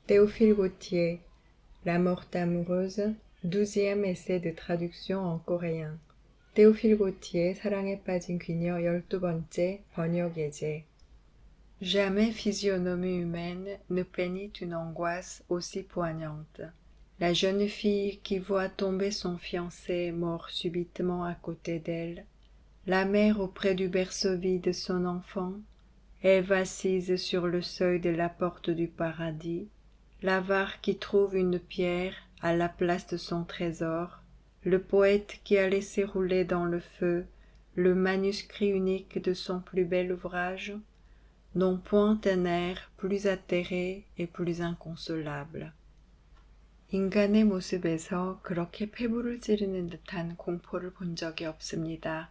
Théophile Gautier, La morte amoureuse, 12e essai de traduction en coréen. Théophile Gautier, 사랑에 빠진 귀녀 12번째 번역 예제. Jamais physionomie humaine ne peignit une angoisse aussi poignante. La jeune fille qui voit tomber son fiancé mort subitement à côté d'elle, la mère auprès du berceau vide de son enfant, Ève assise sur le seuil de la porte du paradis, l'avare qui trouve une pierre à la place de son trésor, le poète qui a laissé rouler dans le feu le manuscrit unique de son plus bel ouvrage, n'ont point un air plus atterré et plus inconsolable. 인간의 모습에서 그렇게 폐부를 찌르는 듯한 공포를 본 적이 없습니다.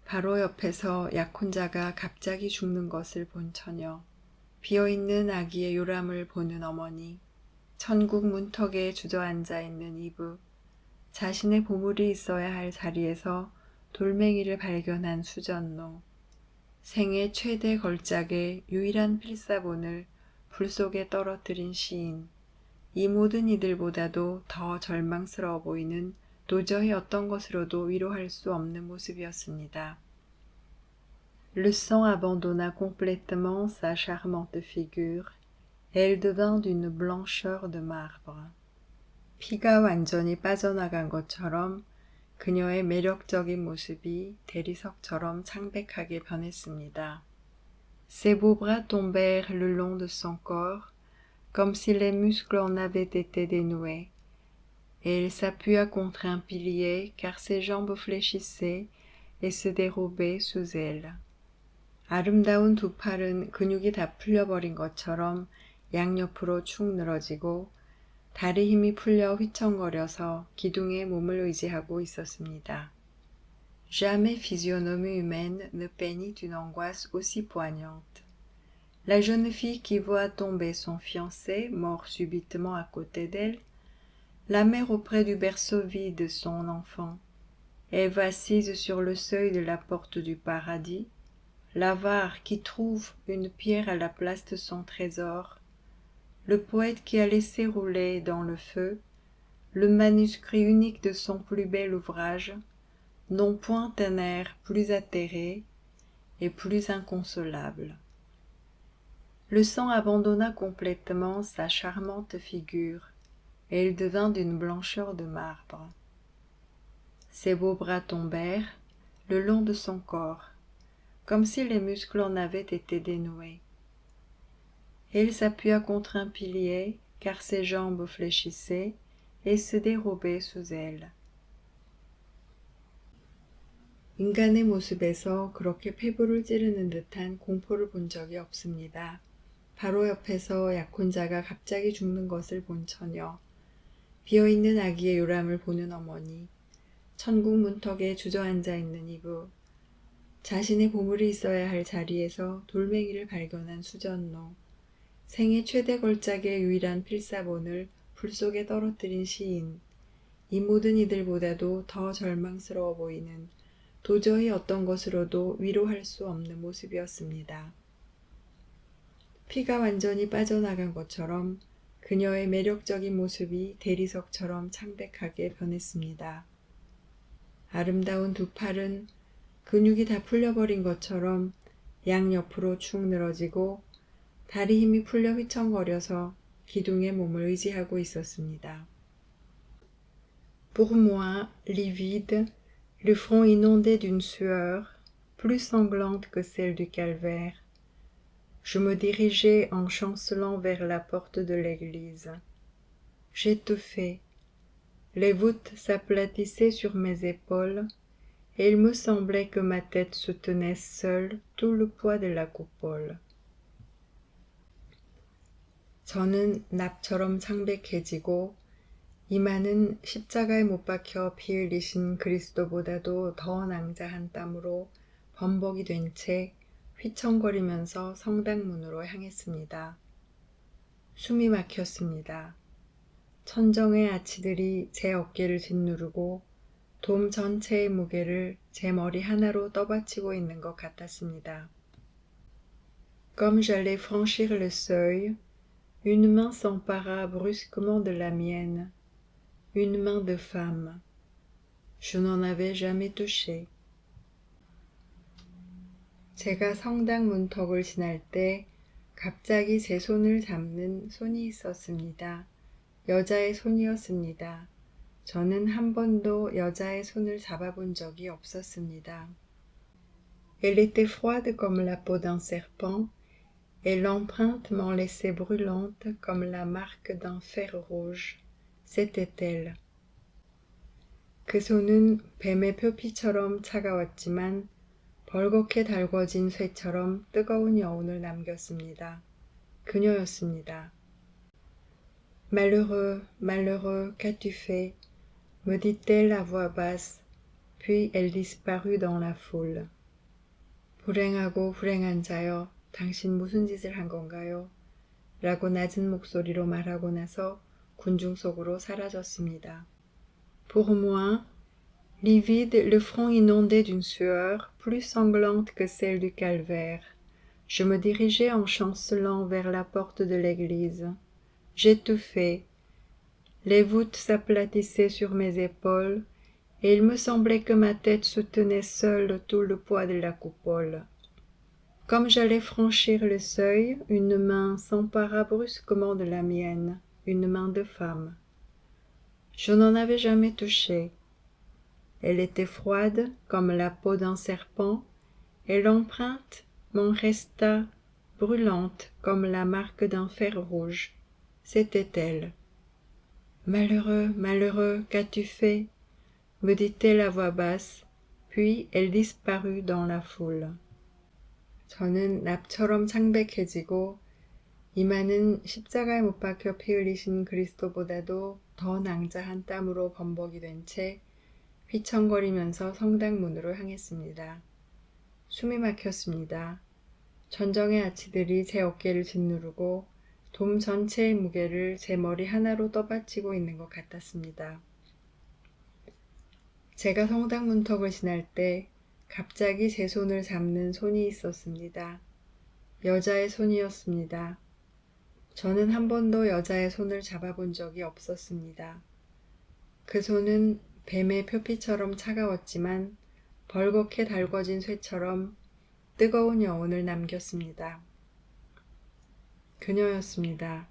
바로 옆에서 약혼자가 갑자기 죽는 것을 본 처녀, 비어있는 아기의 요람을 보는 어머니, 천국 문턱에 주저앉아 있는 이브, 자신의 보물이 있어야 할 자리에서 돌멩이를 발견한 수전노, 생애 최대 걸작의 유일한 필사본을 불 속에 떨어뜨린 시인, 이 모든 이들보다도 더 절망스러워 보이는 도저히 어떤 것으로도 위로할 수 없는 모습이었습니다. Le sang abandonna complètement sa charmante figure, et elle devint d'une blancheur de marbre. 피가 완전히 빠져나간 것처럼 그녀의 매력적인 모습이 대리석처럼 창백하게 변했습니다. Ses beaux bras tombèrent le long de son corps, comme si les muscles en avaient été dénoués, et elle s'appuya contre un pilier car ses jambes fléchissaient et se dérobaient sous elle. 아름다운 두 팔은 근육이 다 풀려버린 것처럼 양옆으로 축 늘어지고 다리 힘이 풀려 휘청거려서 기둥에 몸을 의지하고 있었습니다. Jamais physionomie humaine ne peignit une angoisse aussi poignante. La jeune fille qui voit tomber son fiancé, mort subitement à côté d'elle, la mère auprès du berceau vide de son enfant, Ève assise sur le seuil de la porte du paradis, l'avare qui trouve une pierre à la place de son trésor, le poète qui a laissé rouler dans le feu le manuscrit unique de son plus bel ouvrage, n'ont point un air plus atterré et plus inconsolable. Le sang abandonna complètement sa charmante figure, et il devint d'une blancheur de marbre. Ses beaux bras tombèrent le long de son corps, comme si les muscles en avaient été dénoués. Et il s'appuya contre un pilier, car ses jambes fléchissaient et se dérobaient sous elle. 인간의 모습에서 그렇게 폐부를 찌르는 듯한 공포를 본 적이 없습니다. 바로 옆에서 약혼자가 갑자기 죽는 것을 본 처녀, 비어있는 아기의 요람을 보는 어머니, 천국 문턱에 주저앉아 있는 이브, 자신의 보물이 있어야 할 자리에서 돌멩이를 발견한 수전노, 생애 최대 걸작의 유일한 필사본을 불 속에 떨어뜨린 시인, 이 모든 이들보다도 더 절망스러워 보이는 도저히 어떤 것으로도 위로할 수 없는 모습이었습니다. 피가 완전히 빠져나간 것처럼 그녀의 매력적인 모습이 대리석처럼 창백하게 변했습니다. 아름다운 두 팔은 근육이 다 풀려버린 것처럼 양옆으로 축 늘어지고 다리 힘이 풀려 휘청거려서 기둥에 몸을 의지하고 있었습니다. Pour moi, livide, le front inondé d'une sueur plus sanglante que celle du calvaire, je me dirigeais en chancelant vers la porte de l'église. J'étouffais. Les voûtes s'aplatissaient sur mes épaules, et il me semblait que ma tête soutenait seule tout le poids de la coupole. 저는 납처럼 창백해지고 이마는 십자가에 못 박혀 피 흘리신 그리스도보다도 더 낭자한 땀으로 범벅이 된 채 휘청거리면서 성당문으로 향했습니다. 숨이 막혔습니다. 천정의 아치들이 제 어깨를 짓누르고 돔 전체의 무게를 제 머리 하나로 떠받치고 있는 것 같았습니다. Comme j'allais franchir le seuil, Une main s'empara brusquement de la mienne, une main de femme. Je n'en avais jamais touché. 제가 성당 문턱을 지날 때 갑자기 제 손을 잡는 손이 있었습니다. 여자의 손이었습니다. 저는 한 번도 여자의 손을 잡아본 적이 없었습니다. Elle était froide comme la peau d'un serpent, et l'empreinte m'en laissait brûlante comme la marque d'un fer rouge. C'était elle. 그 손은 뱀의 표피처럼 차가웠지만 벌겋게 달궈진 쇠처럼 뜨거운 여운을 남겼습니다. 그녀였습니다. Malheureux, malheureux, qu'as-tu fait? Me dit-elle à voix basse, puis elle disparut dans la foule. 불행하고 불행한 자여, 당신 무슨 짓을 한 건가요? 라고 낮은 목소리로 말하고 나서 군중 속으로 사라졌습니다. Pour moi, livide, le front inondé d'une sueur plus sanglante que celle du calvaire, je me dirigeais en chancelant vers la porte de l'église. J'étouffais. Les voûtes s'aplatissaient sur mes épaules, et il me semblait que ma tête soutenait seule tout le poids de la coupole. Comme j'allais franchir le seuil, une main s'empara brusquement de la mienne, une main de femme. Je n'en avais jamais touché. Elle était froide comme la peau d'un serpent, et l'empreinte m'en resta brûlante comme la marque d'un fer rouge. C'était elle. Malheureux, malheureux, qu'as-tu fait? Me dit-elle à voix basse, puis elle disparut dans la foule. 저는 납처럼 창백해지고 이마는 십자가에 못 박혀 피 흘리신 그리스도보다도 더 낭자한 땀으로 범벅이 된 채 휘청거리면서 성당 문으로 향했습니다. 숨이 막혔습니다. 전정의 아치들이 제 어깨를 짓누르고 돔 전체의 무게를 제 머리 하나로 떠받치고 있는 것 같았습니다. 제가 성당 문턱을 지날 때 갑자기 제 손을 잡는 손이 있었습니다. 여자의 손이었습니다. 저는 한 번도 여자의 손을 잡아본 적이 없었습니다. 그 손은 뱀의 표피처럼 차가웠지만 벌겋게 달궈진 쇠처럼 뜨거운 여운을 남겼습니다. 그녀였습니다.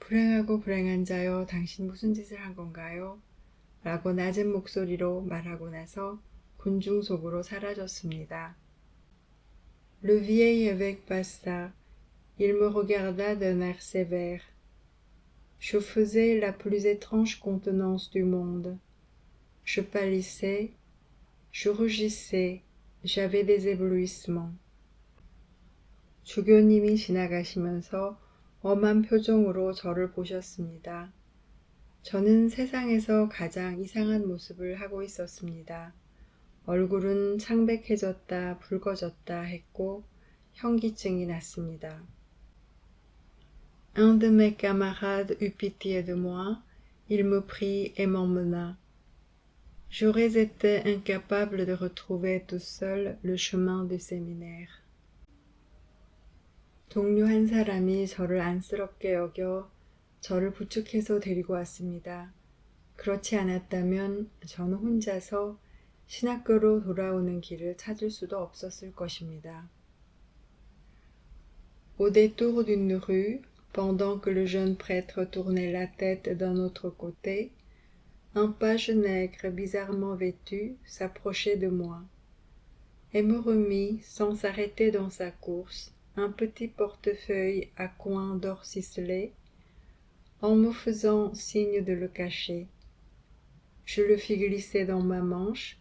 불행하고 불행한 자여, 당신 무슨 짓을 한 건가요? 라고 낮은 목소리로 말하고 나서 군중 속으로 사라졌습니다. Le vieil évêque passa. Il me regarda d'un air sévère. Je faisais la plus étrange contenance du monde. Je pâlissais, je rougissais, j'avais des éblouissements. 주교님이 지나가시면서 엄한 표정으로 저를 보셨습니다. 저는 세상에서 가장 이상한 모습을 하고 있었습니다. 얼굴은 창백해졌다 붉어졌다 했고 현기증이 났습니다. Un de mes camarades eut pitié de moi, il me prit et m'emmena. J'aurais été incapable de retrouver tout seul le chemin du séminaire. 동료 한 사람이 저를 안쓰럽게 여겨 저를 부축해서 데리고 왔습니다. 그렇지 않았다면 저는 혼자서 신학교로 돌아오는 길을 찾을 수도 없었을 것입니다. Au détour d'une rue, pendant que le jeune prêtre tournait la tête d'un autre côté, un page nègre bizarrement vêtu s'approchait de moi et me remit, sans s'arrêter dans sa course, un petit portefeuille à coins d'or ciselé, en me faisant signe de le cacher. Je le fis glisser dans ma manche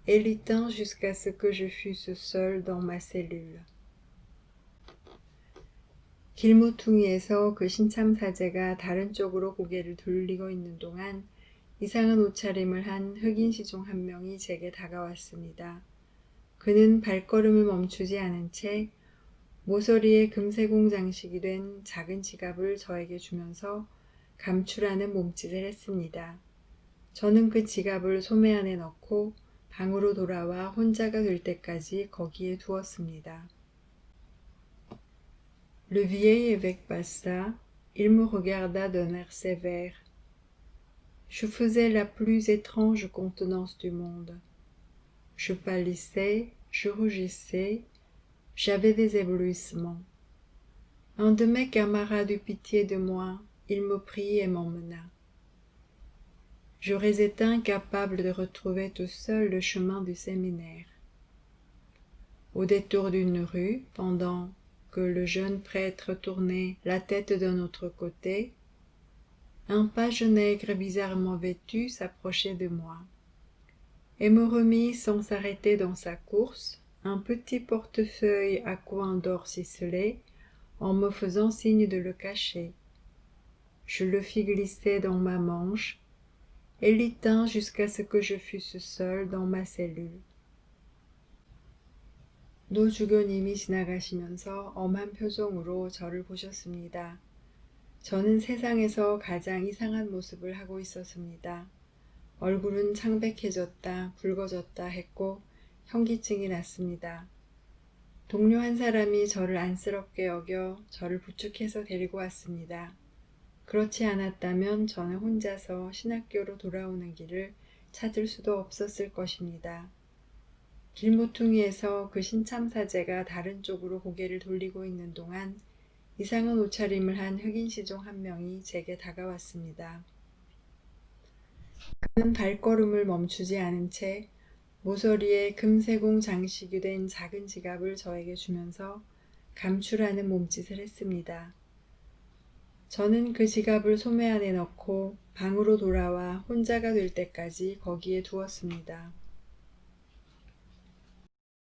et l'y tins jusqu'à ce que je fusse seul dans ma cellule. 길모퉁이에서 그 신참사제가 다른 쪽으로 고개를 돌리고 있는 동안 이상한 옷차림을 한 흑인 시종 한 명이 제게 다가왔습니다. 그는 발걸음을 멈추지 않은 채 모서리에 금세공 장식이 된 작은 지갑을 저에게 주면서 감추라는 몸짓을 했습니다. 저는 그 지갑을 소매 안에 넣고 방으로 돌아와 혼자가 될 때까지 거기에 두었습니다. Le vieil évêque passa, il me regarda d'un air sévère. Je faisais la plus étrange contenance du monde. Je pâlissais, je rougissais, j'avais des éblouissements. Un de mes camarades eut pitié de moi, il me prit et m'emmena. J'aurais été incapable de retrouver tout seul le chemin du séminaire. Au détour d'une rue, pendant que le jeune prêtre tournait la tête d'un autre côté, un page nègre bizarrement vêtu s'approchait de moi et me remit sans s'arrêter dans sa course un petit portefeuille à coins d'or ciselés en me faisant signe de le cacher. Je le fis glisser dans ma manche et l'y tins jusqu'à ce que je fusse seul dans ma cellule. 노주교님이 지나가시면서 엄한 표정으로 저를 보셨습니다. 저는 세상에서 가장 이상한 모습을 하고 있었습니다. 얼굴은 창백해졌다, 붉어졌다 했고 현기증이 났습니다. 동료 한 사람이 저를 안쓰럽게 여겨 저를 부축해서 데리고 왔습니다. 그렇지 않았다면 저는 혼자서 신학교로 돌아오는 길을 찾을 수도 없었을 것입니다. 길모퉁이에서 그 신참사제가 다른 쪽으로 고개를 돌리고 있는 동안 이상한 옷차림을 한 흑인 시종 한 명이 제게 다가왔습니다. 그는 발걸음을 멈추지 않은 채 모서리에 금세공 장식이 된 작은 지갑을 저에게 주면서 감추라는 몸짓을 했습니다. 저는 그 지갑을 소매 안에 넣고 방으로 돌아와 혼자가 될 때까지 거기에 두었습니다.